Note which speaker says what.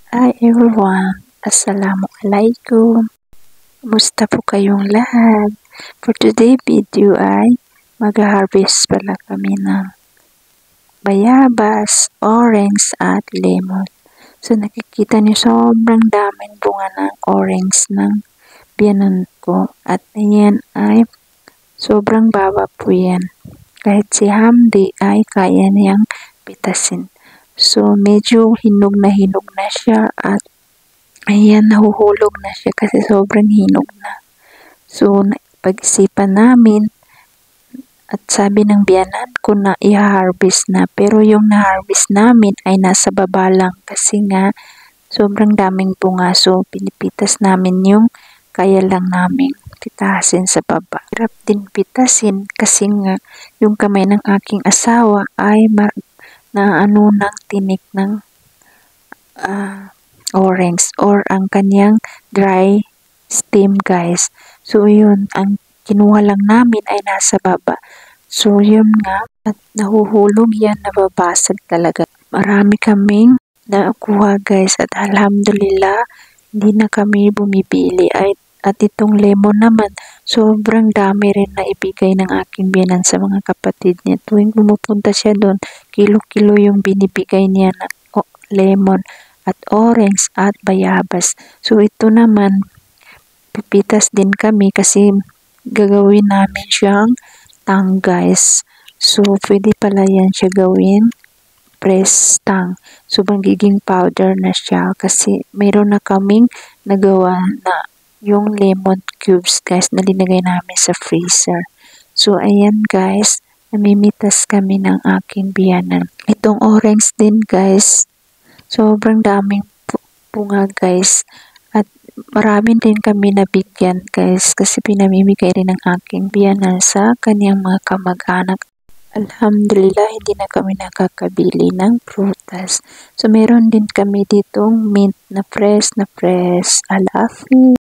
Speaker 1: Hi everyone, Assalamualaikum. Kumusta po kayong lahat? For today video ay mag-harvest pala kami ng bayabas, orange at lemon. So nakikita niyo sobrang daming bunga ng orange ng biyanan ko at ayan ay sobrang baba po yan. Kahit si Hamdi ay kaya niyang pitasin. So medyo hinog na siya at ayan, nahuhulog na siya kasi sobrang hinog na. So, pag-isipan namin at sabi ng biyanan ko na i-harvest na. Pero yung na-harvest namin ay nasa baba lang kasi nga sobrang daming bunga. So, pinipitas namin yung kaya lang namin pitasin sa baba. Hirap din pitasin kasi nga yung kamay ng aking asawa ay ng tinik ng orange or ang kanyang dry stem guys. So yun, ang kinuha lang namin ay nasa baba. So yun nga, at nahuhulog yan, nababasag talaga. Marami kaming nakuha guys at alhamdulillah hindi na kami bumibili at itong lemon naman sobrang dami rin na ibigay ng aking biyanan sa mga kapatid niya. Tuwing pumupunta siya doon, kilo-kilo yung binibigay niya na lemon at orange at bayabas. So ito naman, pipitas din kami kasi gagawin namin siyang tang guys. So pwede pala yan siya gawin press tang. So magiging powder na siya kasi mayroon na kaming nagawa na yung lemon cubes guys na linagay namin sa freezer. So ayan guys, namimitas kami ng aking biyanan. Itong orange din guys, sobrang daming bunga guys at marami din kami nabigyan guys kasi pinamimigay rin ng aking biyanan sa kanyang mga kamag-anak. Alhamdulillah, hindi na kami nakakabili ng prutas. So meron din kami ditong mint na fresh. Alafi.